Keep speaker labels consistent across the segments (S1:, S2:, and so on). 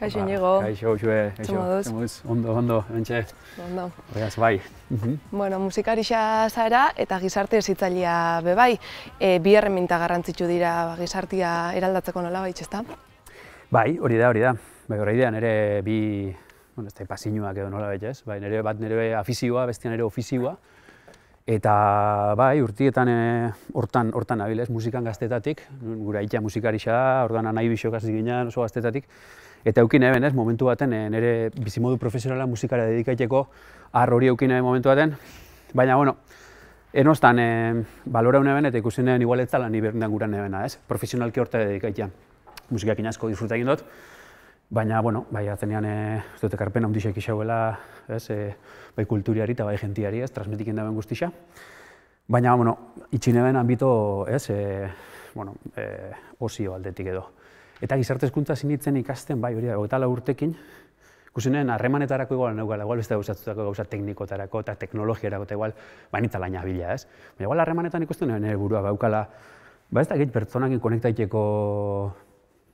S1: Kaixo, Inigo.
S2: Kaixo, Xue. Ondo, entxe.
S1: Ondo.
S2: Horreaz, bai.
S1: Bueno, musikarixa zara eta gizarte hezitzailea bebai. Bi erreminta garrantzitsu dira gizartea eraldatzeko nolabait, ezta?
S2: Bai, hori da. Bai, hori da, nire bi, bueno, ez da pasinuak edo nolabait, ez? Bai, nire afizioa, bestia nire ofizioa. Eta bai, urtietan hortan nabil, ez, musikan gaztetatik, gure aitea musikarixa, ordan nahi bisok hasi ginen oso gaztetatik. Eta eukin eben, ez, momentu baten, nire bizimodu profesionala musikara dedikaiteko hori eukin eben momentu baten. Baina, bueno, enostan baloraun eben eta ikusten eben igualetzala ni berdendan guran ebena, ez, profesionalki horta dedikaitea. Musikakin asko disfruta egin dut. Baina, bueno, bai, atzenean, ez dut ekarpen handixek isauela, ez, bai kulturiari eta bai gentiari, ez, transmitiken daben guztixa. Baina, bueno, itxin eben anbito, ez, bueno, osio aldetik edo. Eta gizarte hezkuntza sinitzen ikasten, bai, hori da, 24 urtekin, ikusinen harremanetarako igual neukala, igual beste gauzatutako gauza teknikotarako eta teknologiarako eta igual, bainita laina bila, ez. Baina, igual harremanetan ikusten nire burua baukala, ba ez da gehit pertsonakin konektaiteko,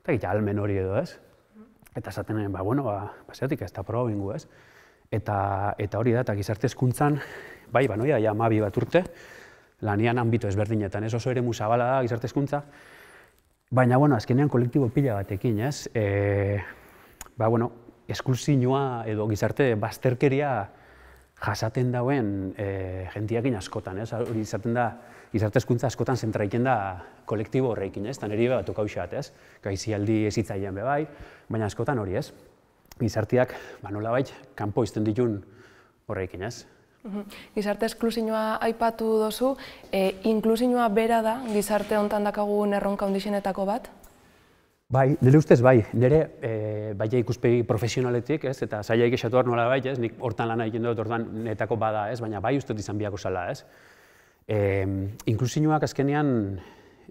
S2: eta gehit almen hori edo, ez. Eta esaten ba, bueno, zeratik ez da proba bingu, ez? Eta hori da, eta gizarte hezkuntzan, bai, noia, ja 12 bat urte, lanian anbito ezberdinetan, ez oso ere musabala da gizarte hezkuntza, baina, bueno, azkenean kolektibo pila batekin, ez? Ba, bueno, esklusioa edo gizarte bazterkeria jasaten dauen jentiakin askotan, ez? Hori izaten da, gizarte hezkuntza askotan zentraiken da kolektibo horreikin, ez? Eta niri bat okauxat, ez? Gaizialdi hezitzailean bebai, baina askotan hori, ez? Gizarteak, nolabait, kanpo izten ditun horreikin, ez?
S1: Gizarte esklusioa aipatu dozu, inklusioa bera da gizarte hontan dakagun erronka handixenetako bat?
S2: Bai, nire ustez bai, nire bai ikuspegi profesionaletik, ez? Eta zailaik esatu hor nolabait, ez? Nik hortan lan egin dut, hortan netako bada, ez? Baina bai ustez izan biako zala, ez? Inklusioak azkenean,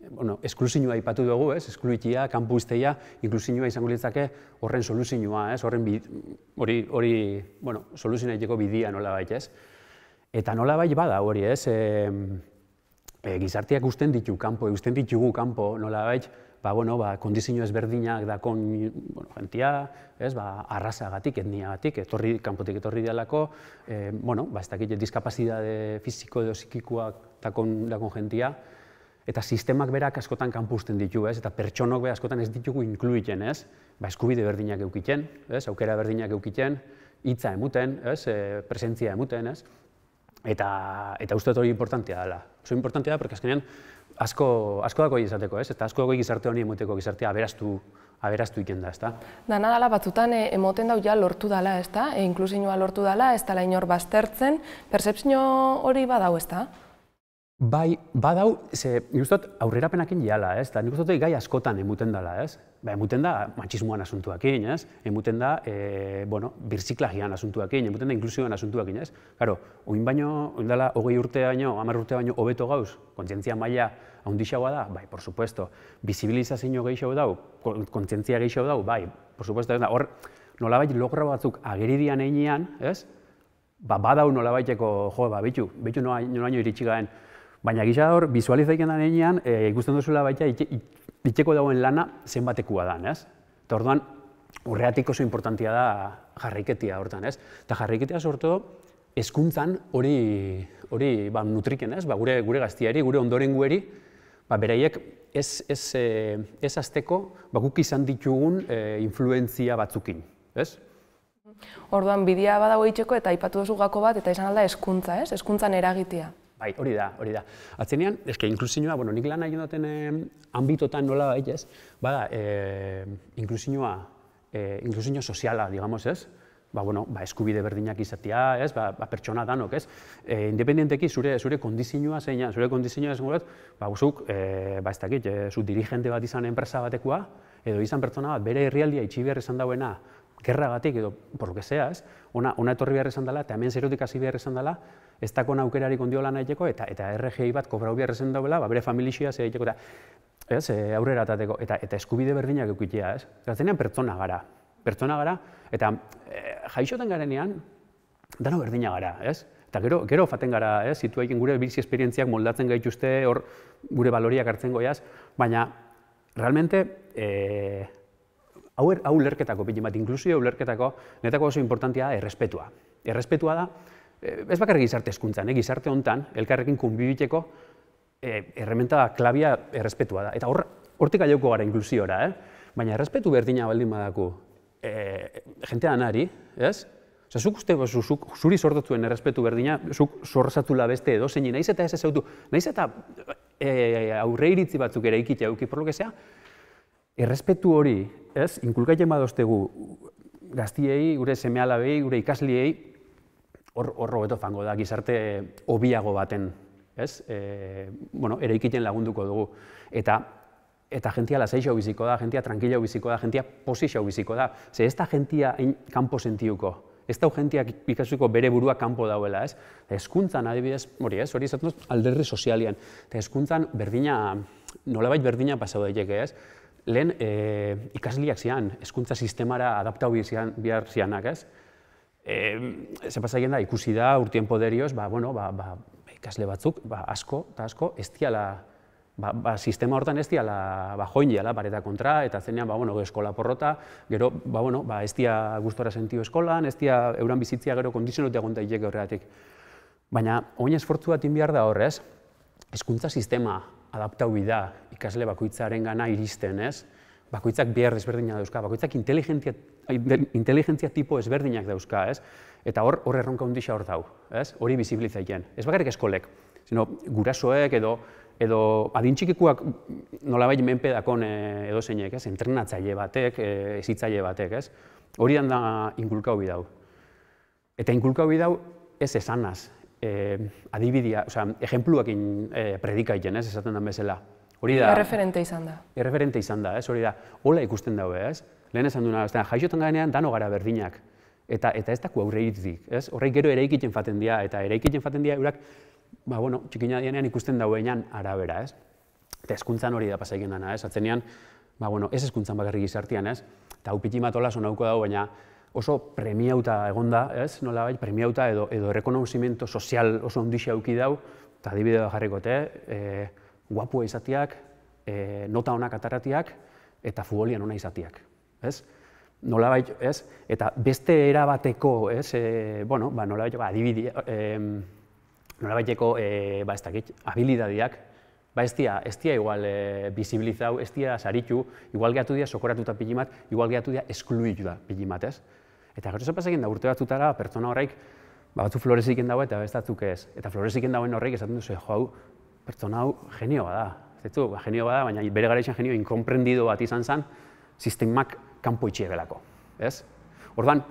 S2: bueno, esklusioa aipatu dugu, ez? Eskluitia, kanpo izteia, inklusioa izango litzake horren soluzioa, ez? Horren hori, bueno, soluzionaiteko bidia nolabait, ez? Eta nolabait bada hori, ez? Gizarteak usten ditugu kanpo nolabait, bueno, kondizio ezberdinak dakon jentia, arrazagatik, etniagatik, kanpotik etorri dialako, bueno, ez dakit diskapazidade fisiko edo psikikoak dakon jentia, eta sistemak berak askotan kanpo usten ditu, ez? Eta pertsonok askotan ez ditugu inkluiten, ez? Eskubide berdinak eukiten, aukera berdinak eukiten, hitza emuten, presentzia emuten, ez? Eta uste dut hori importantea dela. Oso importantea da, porque azkenean asko dako izateko, ez? Eta asko dako gizarte honi emoteko gizartea aberastu iken da, ez da?
S1: Dana dala batzutan emoten dau ja lortu dala, ez da? Inklusioa lortu dala, ez dala inor baztertzen, percepzio hori badau, ez da?
S2: Bai, badau, nik uste dut aurrerapenakin jala, ez? Nik uste dut gai askotan emuten dela, ez? Emuten da matxismoan asuntuakin, ez? Emuten da, bueno, birziklagian asuntuakin, emuten da inklusioan asuntuakin, ez? Karo, oin dela 20 urte baino, 10 urte baino hobeto gauz, kontzientzia maila handixagoa da, bai, por supuesto. Bizibilizazio gehiago dau, kontzientzia gehiago dau, bai, por supuesto. Hor, nolabait logra batzuk ageridian einean, ez? Badau nolabaiteko, bitu noraino iritsi gaen. Baina gisa hor, bizualizaiken da einean, ikusten duzula baita, itxeko dauen lana zenbatekua da, ez? Eta orduan, horreatik oso importantia da jarraiketia hortan, ez? Eta jarraiketia sortu hezkuntzan hori nutriken, ez? Gure gaztiari, gure ondorengueri, beraiek ez azteko guk izan ditugun influentzia batzukin, ez?
S1: Orduan, bidea badago itxeko eta aipatu duzu gako bat, eta izan alda hezkuntza, ez? Hezkuntzan eragitea.
S2: Bai, hori da. Atzenean, inklusioa, bueno, nik lan egin duten ambitotan nola baita, ez? Bada, inklusio soziala, digamos, ez? Bueno, eskubide berdinak izatea, ez? Pertsona danok, ez? Independenteki zure kondizioa zeina, zure kondizioa ez guret, guzuk, ez dakit, zu dirigente bat izan enpresa batekoa, edo izan pertsona bat, bere herrialdia itxi behar izan dauena, gerragatik edo, por lo que sea, ez? Ona etorri behar izan dela, eta hemen zerotik hasi behar izan dela, ez dakon aukerarik ondio lan egiteko, eta RGI bat kobrau behar izan dauela, bere familixia ze egiteko, eta aurrera atateko, eta eskubide berdinak eukitea, ez? Zatzenean pertsona gara, eta jaixoten garenean, dano berdina gara, ez? Eta gero faten gara, ez? Situaiken gure bizi esperientziak moldatzen gaituzte, hor gure baloriak hartzen goiaz, baina realmente hau ulerketako pili bat, inklusio ulerketako, netako oso importantia da errespetua. Errespetua da, ez bakarrik gizarte hezkuntzan, gizarte hontan, elkarrekin konbibiteko erreminta klabia errespetua da. Eta hortik aiauko gara inklusiora, baina errespetu berdina baldin badaku jentea anari, ez? Osa, zuk uste, zuri sortatuen errespetu berdina, zuk sortzatula beste edo zein, nahiz eta ez ezautu, nahiz eta aurre iritzi batzuk ere ikitea euki, por lo que sea, errespetu hori, ez, inkulkatzen badoztegu gaztiei, gure seme-alabei, gure ikasliei, hor hobeto fango da, gizarte hobiago baten, ez, eraikiten lagunduko dugu. Eta jentia lasaixo biziko da, jentia tranquilo biziko da, jentia posixo biziko da. Ze ez da jentia kanpo sentiuko, ez da jentiak ikasuko bere burua kanpo dauela, ez? Hezkuntzan adibidez, hori izaten dut alderdi sozialian, eta hezkuntzan berdina, nolabait berdina pasau daiteke, ez? Lehen ikasliak zian, hezkuntza sistemara adaptau behar zianak, ez? Ze pasaien da, ikusi da, urtien poderioz, ikasle batzuk, asko eta asko, ez diala, sistema hortan ez diala join diala, pareta kontra, eta zenean, eskola porrota, gero, ez dia gustora sentiu eskolan, ez dia euran bizitzia gero kondizionuta egon daiteke horregatik. Baina, oin esfortzu bat behar da horrez, hezkuntza sistema adaptau da ikasle bakoitzaren gana iristen, ez? Bakoitzak behar ezberdinak dauzka, bakoitzak inteligentzia tipo ezberdinak dauzka, ez? Eta hor erronka hundisa hor dau, ez? Hori bizibilizaiten. Ez bakarrik eskolek, sino gurasoek edo adintxikikuak nolabait menpe dakon edo zeinek, ez? Entrenatzaile batek, hezitzaile batek, ez? Hori da inkulkau bidau. Eta inkulkau bidau ez esanaz, adibidea, ejempluakin predikaiten, ez? Esaten den bezala.
S1: Erreferente izan da.
S2: Erreferente izan da, ez? Hori da, hola ikusten daue, ez? Lehen esan duena, jaixotan garenean dano gara berdinak. Eta ez daku aurre hitzik, ez? Horrek gero eraikiten faten dira, eta eraikiten faten dira eurak, txikina dienean ikusten dauenean arabera, ez? Eta hezkuntzan hori da pasaiken dana, ez? Atzenean, ez hezkuntzan bakarrik gizartian, ez? Eta hau piti matola sonauko dago, baina oso premiauta egonda, ez? Nolabait, premiauta edo errekonozimento sozial oso ondixe auki dau, eta adibidea jarrikote, guapua izatiak, nota onak ataratiak, eta futbolian ona izatiak, ez? Nolabait, ez? Eta beste erabateko, ez? Nolabait, adibidea, nolabaiteko, ez dakit, habilidadiak, ez dia igual bizibilizau, ez dia saritu, igual gehatu dia sokoratuta pilimat, igual gehatu dia eskluitu da pilimat, ez? Eta gero zepazekin da urte batzutara, pertsona horreik, batzu floreziken dago eta bestatzuk ez. Eta floreziken dagoen horreik esaten duzu, hau, pertsona hau genio bada. Zetu, genio bada, baina bere garaitzen genio inkomprendido bat izan zen, sistemak kanpo itxie belako, ez? Orduan,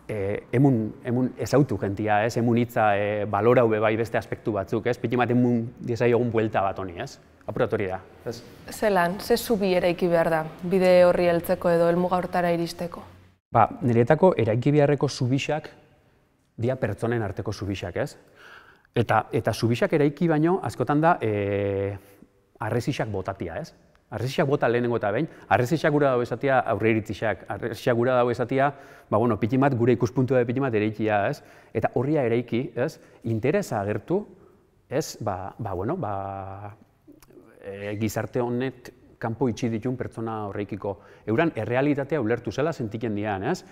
S2: emun ezautu jentia, ez? Emun hitza balorau bai beste aspektu batzuk, ez? Pitimat emun diezai egun buelta bat honi, ez? Apurat hori da, ez?
S1: Zelan, ze zubi eraiki behar da, bide horri heltzeko edo helmuga hortara iristeko?
S2: Nireetako eraiki beharreko zubixak dia pertsonen arteko zubixak, ez? Eta zubixak eraiki baino, askotan da, arrezixak botatia, ez? Arrezixak bota lehenengo eta behin, arrezixak gura dago esatia aurre iritzixak, arrezixak gura dago esatia, pitimat, gure ikuspuntua de pitimat eraikia, ez? Eta horria eraiki, ez? Interesa agertu, ez? Gizarte honek kanpo itxi ditun pertsona horreikiko. Euran errealitatea ulertu zela sentiken dian, ez?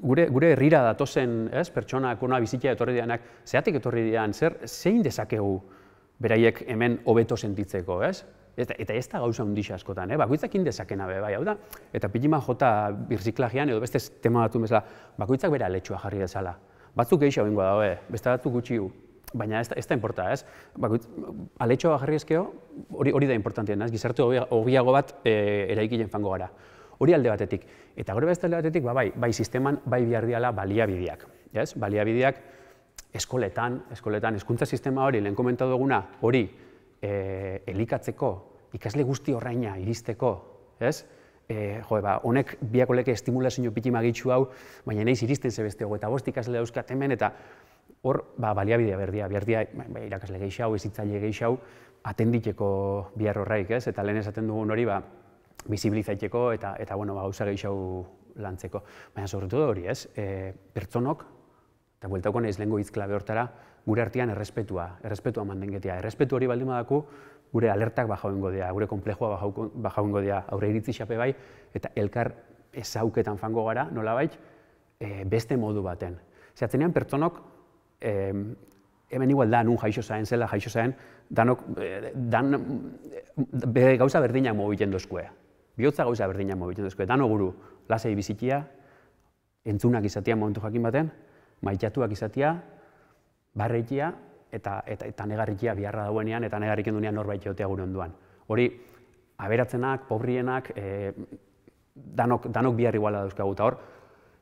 S2: Gure herrira datozen, ez? Pertsonak ona bizitzea etorri dianak, zeatik etorri dian, zein dezakegu beraiek hemen hobeto sentitzeko, ez? Eta ez da gauza hundixa askotan, bakoitzak indezakena be, bai, hau da? Eta piliman jota birziklagian edo beste tema batu bezala, bakoitzak bere aletxoa jarri dezala. Batzuk gehiago bengoa daue, beste batzuk gutxiu, baina ez da importa, ez? Aletxoa jarri ezkeo, hori da importantien, ez? Gizarte hobiago bat eraikilen fango gara. Hori alde batetik. Eta gure beste alde batetik, bai sisteman, bai behar diala baliabideak, ez? Baliabideak eskoletan, hezkuntza sistema hori, lehen komentatu duguna, hori elikatzeko, ikasle guzti horraina iristeko, ez? Honek biakoleke estimulazio pitima gehitxu hau, baina nahiz iristen zebeste eta bost ikasle dauzkat hemen, eta hor baliabidea behar dia, irakasle gehiago, hezitzaile gehiago, atenditeko bihar horraik, ez? Eta lehen esaten dugun hori, bizibilizaiteko eta gauza gehiago lantzeko. Baina, sobretu hori, ez? Pertsonok, eta bueltauko nahiz lehengo hitz klabe hortara, gure artean errespetua mandengetea. Errespetu hori baldin badaku, gure alertak bajauengo dira, gure komplejua bajauengo dira, aurre iritzi xape bai, eta elkar ezauketan fango gara, nolabait, beste modu baten. Zehatzenean pertsonok, hemen igual da, nun jaixo zaen, danok, gauza berdinak mobilen dozkue. Bihotza gauza berdinak mobilen dozkue. Dano guru, lasai bizitia, entzunak izatea momentu jakin baten, maitatuak izatea, barreikia, eta negarrikia biharra dauenean, eta negarriken duenean norbait jotea gure onduan. Hori, aberatzenak, pobrienak, danok bihar iguala dauzkagu. Eta hor,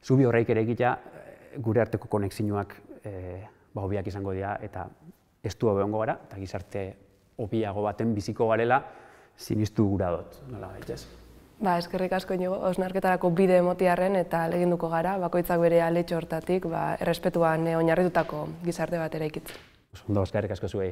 S2: zubi horreik ere egitea, gure arteko konexioak hobiak izango dira, eta estu hobe hongo gara, eta gizarte hobiago baten biziko garela sinistu gura dut, nola gaitez.
S1: Eskerrik asko Inigo, hausnarketarako bide emotiarren eta leginduko gara, bakoitzak bere aletxo hortatik, errespetuan oinarritutako gizarte bat eraikitzen.
S2: Ondo, eskerrik asko zuei.